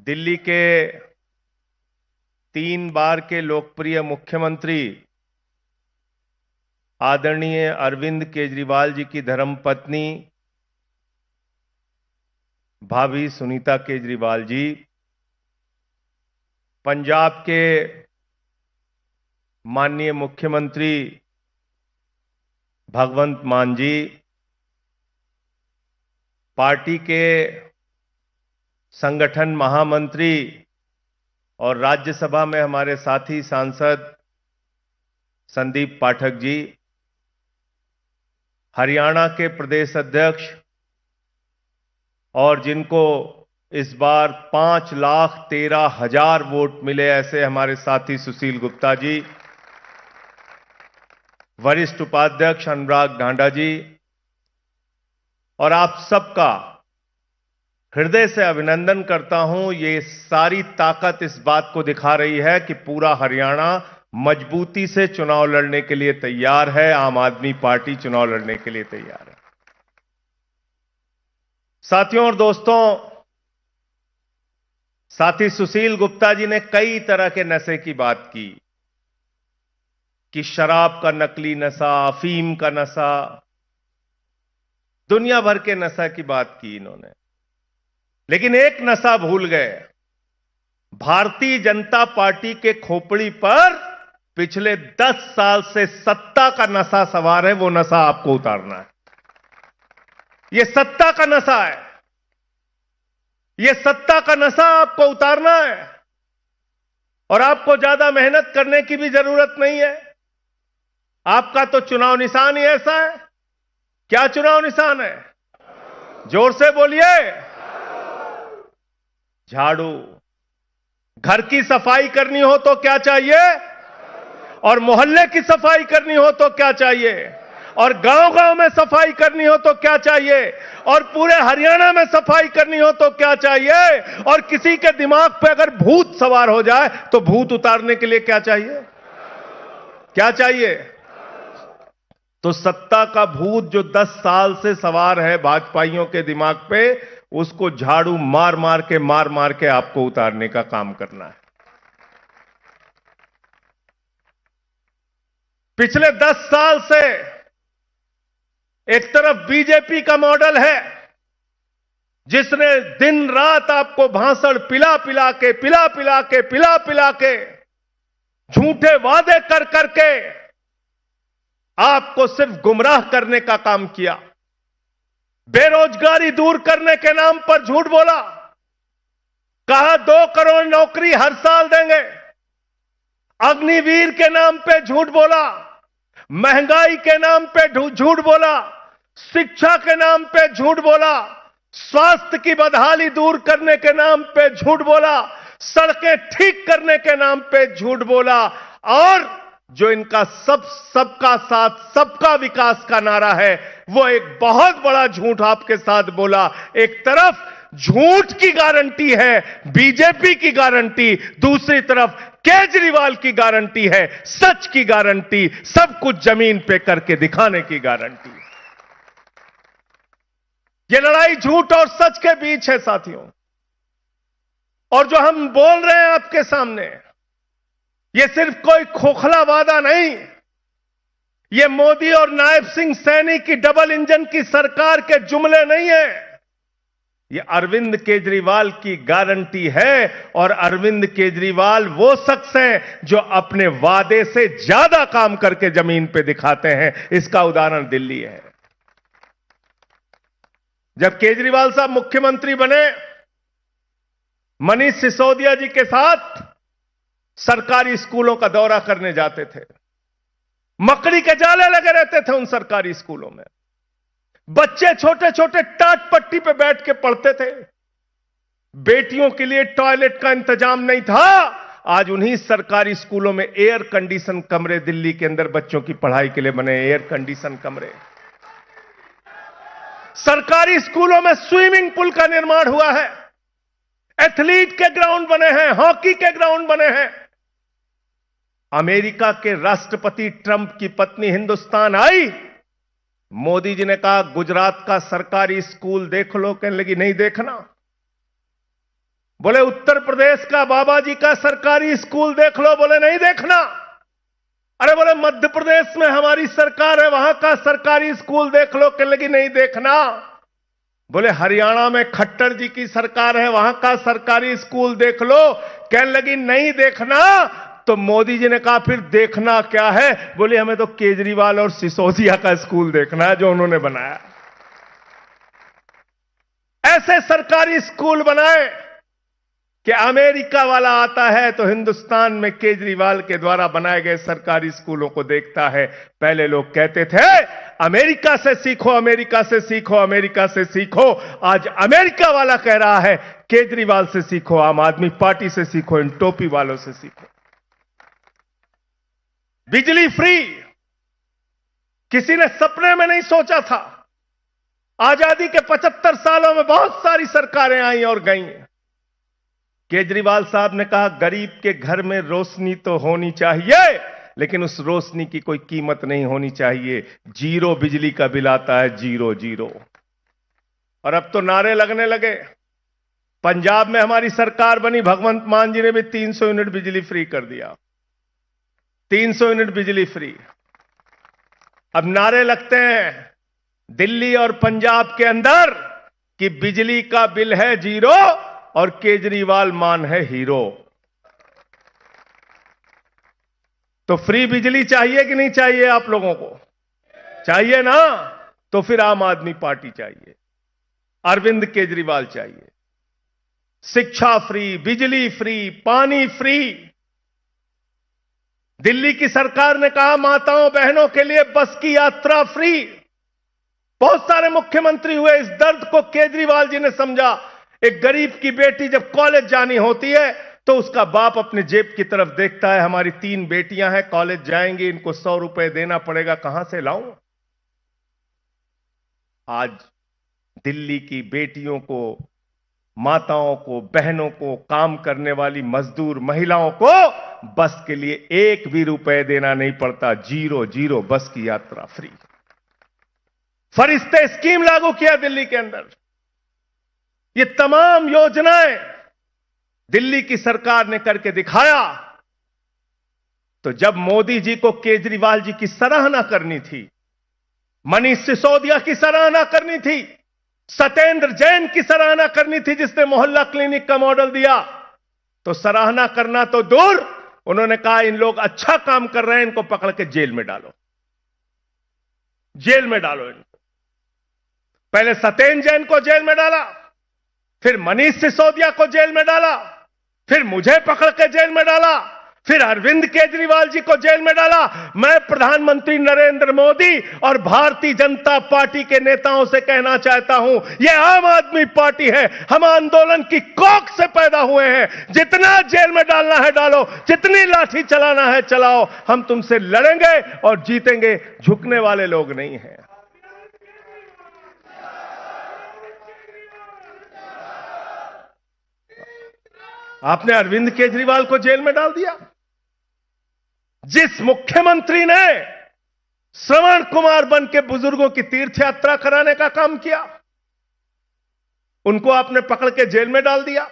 दिल्ली के 3 बार के लोकप्रिय मुख्यमंत्री आदरणीय अरविंद केजरीवाल जी की धर्मपत्नी भाभी सुनीता केजरीवाल जी, पंजाब के माननीय मुख्यमंत्री भगवंत मान जी, पार्टी के संगठन महामंत्री और राज्यसभा में हमारे साथी सांसद संदीप पाठक जी, हरियाणा के प्रदेश अध्यक्ष और जिनको इस बार 5,13,000 वोट मिले ऐसे हमारे साथी सुशील गुप्ता जी, वरिष्ठ उपाध्यक्ष अनुराग ढांडा जी, और आप सबका हृदय से अभिनंदन करता हूं। ये सारी ताकत इस बात को दिखा रही है कि पूरा हरियाणा मजबूती से चुनाव लड़ने के लिए तैयार है। आम आदमी पार्टी चुनाव लड़ने के लिए तैयार है। साथियों और दोस्तों, साथी सुशील गुप्ता जी ने कई तरह के नशे की बात की कि शराब का नकली नशा, अफीम का नशा, दुनिया भर के नशा की बात की इन्होंने, लेकिन एक नशा भूल गए। भारतीय जनता पार्टी के खोपड़ी पर पिछले 10 साल से सत्ता का नशा सवार है। वो नशा आपको उतारना है। ये सत्ता का नशा है। ये सत्ता का नशा आपको उतारना है और आपको ज्यादा मेहनत करने की भी जरूरत नहीं है। आपका तो चुनाव निशान ही ऐसा है। क्या चुनाव निशान है? जोर से बोलिए। झाड़ू। घर की सफाई करनी हो तो क्या चाहिए? और मोहल्ले की सफाई करनी हो तो क्या चाहिए? और गांव-गांव में सफाई करनी हो तो क्या चाहिए? और पूरे हरियाणा में सफाई करनी हो तो क्या चाहिए? और किसी के दिमाग पे अगर भूत सवार हो जाए तो भूत उतारने के लिए क्या चाहिए? क्या चाहिए? तो सत्ता का भूत जो 10 साल से सवार है भाजपाइयों के दिमाग पे, उसको झाड़ू मार मार के आपको उतारने का काम करना है। पिछले 10 साल से एक तरफ बीजेपी का मॉडल है जिसने दिन रात आपको भाषण पिला पिला के झूठे वादे कर करके आपको सिर्फ गुमराह करने का काम किया। बेरोजगारी दूर करने के नाम पर झूठ बोला। कहा 2 करोड़ नौकरी हर साल देंगे। अग्निवीर के नाम पे झूठ बोला। महंगाई के नाम पे झूठ बोला। शिक्षा के नाम पे झूठ बोला। स्वास्थ्य की बदहाली दूर करने के नाम पे झूठ बोला। सड़कें ठीक करने के नाम पे झूठ बोला। और जो इनका सबका साथ सबका विकास का नारा है, वो एक बहुत बड़ा झूठ आपके साथ बोला। एक तरफ झूठ की गारंटी है बीजेपी की गारंटी, दूसरी तरफ केजरीवाल की गारंटी है सच की गारंटी, सब कुछ जमीन पे करके दिखाने की गारंटी। ये लड़ाई झूठ और सच के बीच है साथियों। और जो हम बोल रहे हैं आपके सामने, ये सिर्फ कोई खोखला वादा नहीं। ये मोदी और नायब सिंह सैनी की डबल इंजन की सरकार के जुमले नहीं है। ये अरविंद केजरीवाल की गारंटी है। और अरविंद केजरीवाल वो शख्स हैं जो अपने वादे से ज्यादा काम करके जमीन पे दिखाते हैं। इसका उदाहरण दिल्ली है। जब केजरीवाल साहब मुख्यमंत्री बने, मनीष सिसोदिया जी के साथ सरकारी स्कूलों का दौरा करने जाते थे। मकड़ी के जाले लगे रहते थे उन सरकारी स्कूलों में। बच्चे छोटे छोटे टाट पट्टी पे बैठ के पढ़ते थे। बेटियों के लिए टॉयलेट का इंतजाम नहीं था। आज उन्हीं सरकारी स्कूलों में एयर कंडीशन कमरे दिल्ली के अंदर बच्चों की पढ़ाई के लिए बने एयर कंडीशन कमरे। सरकारी स्कूलों में स्विमिंग पूल का निर्माण हुआ है। एथलीट के ग्राउंड बने हैं, हॉकी के ग्राउंड बने हैं। अमेरिका के राष्ट्रपति ट्रंप की पत्नी हिंदुस्तान आई, मोदी जी ने कहा गुजरात का सरकारी स्कूल देख लो, कहने लगी नहीं देखना। बोले उत्तर प्रदेश का बाबा जी का सरकारी स्कूल देख लो, बोले नहीं देखना। अरे बोले मध्य प्रदेश में हमारी सरकार है, वहां का सरकारी स्कूल देख लो, कहने लगी नहीं देखना। बोले हरियाणा में खट्टर जी की सरकार है, वहां का सरकारी स्कूल देख लो, कहने लगी नहीं देखना। तो मोदी जी ने कहा फिर देखना क्या है? बोले हमें तो केजरीवाल और सिसोदिया का स्कूल देखना है जो उन्होंने बनाया। ऐसे सरकारी स्कूल बनाए कि अमेरिका वाला आता है तो हिंदुस्तान में केजरीवाल के द्वारा बनाए गए सरकारी स्कूलों को देखता है। पहले लोग कहते थे अमेरिका से सीखो, अमेरिका से सीखो, अमेरिका से सीखो। आज अमेरिका वाला कह रहा है केजरीवाल से सीखो, आम आदमी पार्टी से सीखो, इन टोपी वालों से सीखो। बिजली फ्री किसी ने सपने में नहीं सोचा था। आजादी के 75 सालों में बहुत सारी सरकारें आई और गईं। केजरीवाल साहब ने कहा गरीब के घर में रोशनी तो होनी चाहिए, लेकिन उस रोशनी की कोई कीमत नहीं होनी चाहिए। जीरो बिजली का बिल आता है, जीरो जीरो। और अब तो नारे लगने लगे। पंजाब में हमारी सरकार बनी, भगवंत मान जी ने भी 300 यूनिट बिजली फ्री कर दिया, 300 यूनिट बिजली फ्री। अब नारे लगते हैं दिल्ली और पंजाब के अंदर कि बिजली का बिल है जीरो और केजरीवाल मान है हीरो। तो फ्री बिजली चाहिए कि नहीं चाहिए? आप लोगों को चाहिए ना? तो फिर आम आदमी पार्टी चाहिए, अरविंद केजरीवाल चाहिए। शिक्षा फ्री, बिजली फ्री, पानी फ्री। दिल्ली की सरकार ने कहा माताओं बहनों के लिए बस की यात्रा फ्री। बहुत सारे मुख्यमंत्री हुए, इस दर्द को केजरीवाल जी ने समझा। एक गरीब की बेटी जब कॉलेज जानी होती है तो उसका बाप अपने जेब की तरफ देखता है, हमारी 3 बेटियां हैं, कॉलेज जाएंगी, इनको 100 रुपए देना पड़ेगा, कहां से लाऊं? आज दिल्ली की बेटियों को, माताओं को, बहनों को, काम करने वाली मजदूर महिलाओं को बस के लिए 1 भी रुपए देना नहीं पड़ता। जीरो जीरो बस की यात्रा फ्री। फरिश्ते स्कीम लागू किया दिल्ली के अंदर। ये तमाम योजनाएं दिल्ली की सरकार ने करके दिखाया। तो जब मोदी जी को केजरीवाल जी की सराहना करनी थी, मनीष सिसोदिया की सराहना करनी थी, सत्येंद्र जैन की सराहना करनी थी जिसने मोहल्ला क्लिनिक का मॉडल दिया, तो सराहना करना तो दूर, उन्होंने कहा इन लोग अच्छा काम कर रहे हैं, इनको पकड़ के जेल में डालो, जेल में डालो इनको। पहले सत्येंद्र जैन को जेल में डाला, फिर मनीष सिसोदिया को जेल में डाला, फिर मुझे पकड़ के जेल में डाला, फिर अरविंद केजरीवाल जी को जेल में डाला। मैं प्रधानमंत्री नरेंद्र मोदी और भारतीय जनता पार्टी के नेताओं से कहना चाहता हूं, यह आम आदमी पार्टी है, हम आंदोलन की कोख से पैदा हुए हैं। जितना जेल में डालना है डालो, जितनी लाठी चलाना है चलाओ, हम तुमसे लड़ेंगे और जीतेंगे, झुकने वाले लोग नहीं हैं। आपने अरविंद केजरीवाल को जेल में डाल दिया। जिस मुख्यमंत्री ने श्रवण कुमार बन के बुजुर्गों की तीर्थ यात्रा कराने का काम किया, उनको आपने पकड़ के जेल में डाल दिया।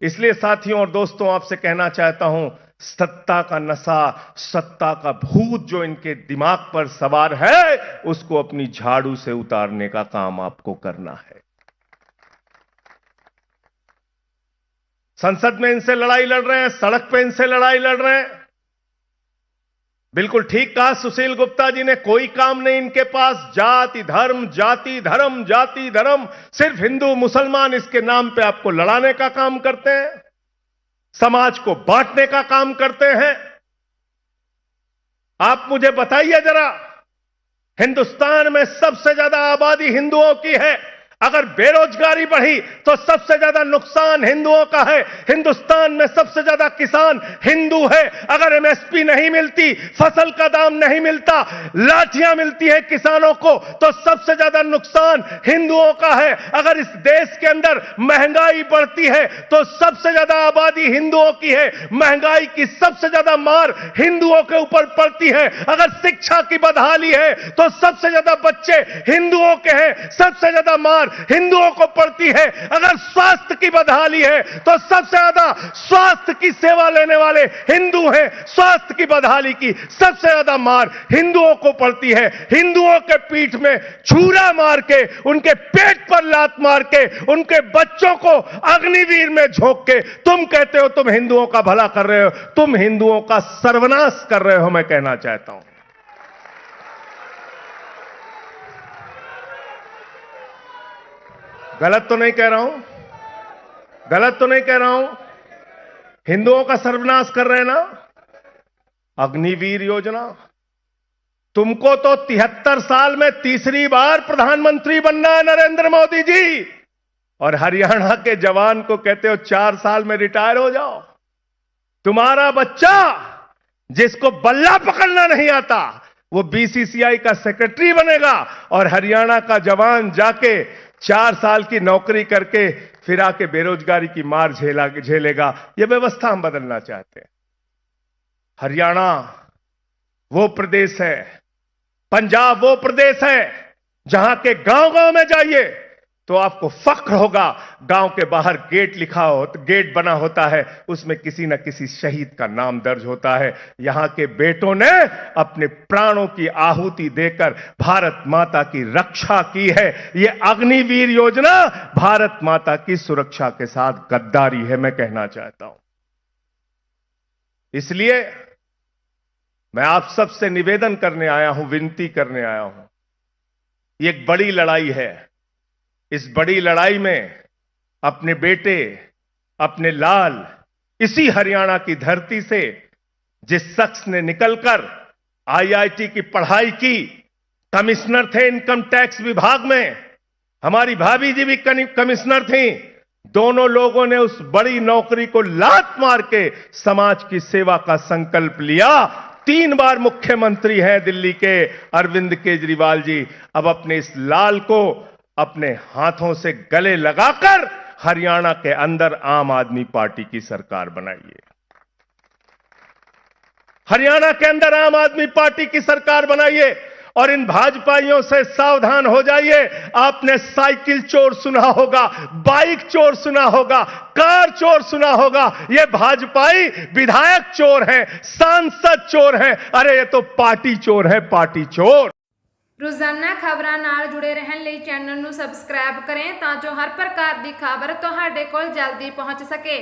इसलिए साथियों और दोस्तों, आपसे कहना चाहता हूं, सत्ता का नशा, सत्ता का भूत जो इनके दिमाग पर सवार है, उसको अपनी झाड़ू से उतारने का काम आपको करना है। संसद में इनसे लड़ाई लड़ रहे हैं, सड़क पे इनसे लड़ाई लड़ रहे हैं। बिल्कुल ठीक कहा सुशील गुप्ता जी ने, कोई काम नहीं इनके पास। जाति धर्म, जाति धर्म, जाति धर्म, सिर्फ हिंदू मुसलमान इसके नाम पे आपको लड़ाने का काम करते हैं, समाज को बांटने का काम करते हैं। आप मुझे बताइए जरा, हिंदुस्तान में सबसे ज्यादा आबादी हिंदुओं की है, अगर बेरोजगारी बढ़ी तो सबसे ज्यादा नुकसान हिंदुओं का है। हिंदुस्तान में सबसे ज्यादा किसान हिंदू है। अगर एमएसपी नहीं मिलती, फसल का दाम नहीं मिलता, लाठियां मिलती है किसानों को, तो सबसे ज्यादा नुकसान हिंदुओं का है। अगर इस देश के अंदर महंगाई बढ़ती है तो सबसे ज्यादा आबादी हिंदुओं की है। महंगाई की सबसे ज्यादा मार हिंदुओं के ऊपर पड़ती है। अगर शिक्षा की बदहाली है तो सबसे ज्यादा बच्चे हिंदुओं के हैं। सबसे ज्यादा मार हिंदुओं को पड़ती है। अगर स्वास्थ्य की बदहाली है तो सबसे ज्यादा स्वास्थ्य की सेवा लेने वाले हिंदू हैं। स्वास्थ्य की बदहाली की सबसे ज्यादा मार हिंदुओं को पड़ती है। हिंदुओं के पीठ में छुरा मार के, उनके पेट पर लात मार के, उनके बच्चों को अग्निवीर में झोंक के तुम कहते हो तुम हिंदुओं का भला कर रहे हो। तुम हिंदुओं का सर्वनाश कर रहे हो, मैं कहना चाहता हूं। गलत तो नहीं कह रहा हूं, गलत तो नहीं कह रहा हूं। हिंदुओं का सर्वनाश कर रहे हैं ना। अग्निवीर योजना, तुमको तो 73 साल में तीसरी बार प्रधानमंत्री बनना है नरेंद्र मोदी जी, और हरियाणा के जवान को कहते हो 4 साल में रिटायर हो जाओ। तुम्हारा बच्चा जिसको बल्ला पकड़ना नहीं आता वो बीसीसीआई का सेक्रेटरी बनेगा, और हरियाणा का जवान जाके 4 साल की नौकरी करके फिर आके बेरोजगारी की मार झेलेगा। यह व्यवस्था हम बदलना चाहते हैं। हरियाणा वो प्रदेश है, पंजाब वो प्रदेश है जहां के गांव-गांव में जाइए तो आपको फख्र होगा। गांव के बाहर गेट बना होता है, उसमें किसी न किसी शहीद का नाम दर्ज होता है। यहां के बेटों ने अपने प्राणों की आहुति देकर भारत माता की रक्षा की है। यह अग्निवीर योजना भारत माता की सुरक्षा के साथ गद्दारी है, मैं कहना चाहता हूं। इसलिए मैं आप सबसे निवेदन करने आया हूं, विनती करने आया हूं। ये एक बड़ी लड़ाई है। इस बड़ी लड़ाई में अपने बेटे, अपने लाल, इसी हरियाणा की धरती से जिस शख्स ने निकलकर आईआईटी की पढ़ाई की, कमिश्नर थे इनकम टैक्स विभाग में, हमारी भाभी जी भी कमिश्नर थी, दोनों लोगों ने उस बड़ी नौकरी को लात मार के समाज की सेवा का संकल्प लिया। 3 बार मुख्यमंत्री हैं दिल्ली के अरविंद केजरीवाल जी। अब अपने इस लाल को अपने हाथों से गले लगाकर हरियाणा के अंदर आम आदमी पार्टी की सरकार बनाइए। हरियाणा के अंदर आम आदमी पार्टी की सरकार बनाइए, और इन भाजपाइयों से सावधान हो जाइए। आपने साइकिल चोर सुना होगा, बाइक चोर सुना होगा, कार चोर सुना होगा। ये भाजपाई विधायक चोर हैं, सांसद चोर हैं। अरे ये तो पार्टी चोर है, पार्टी चोर। रोजाना खबरां नाल जुड़े रहने ਲਈ चैनल ਨੂੰ सब्सक्राइब करें ਤਾਂ जो हर प्रकार की खबर ਤੁਹਾਡੇ ਕੋਲ जल्दी पहुंच सके।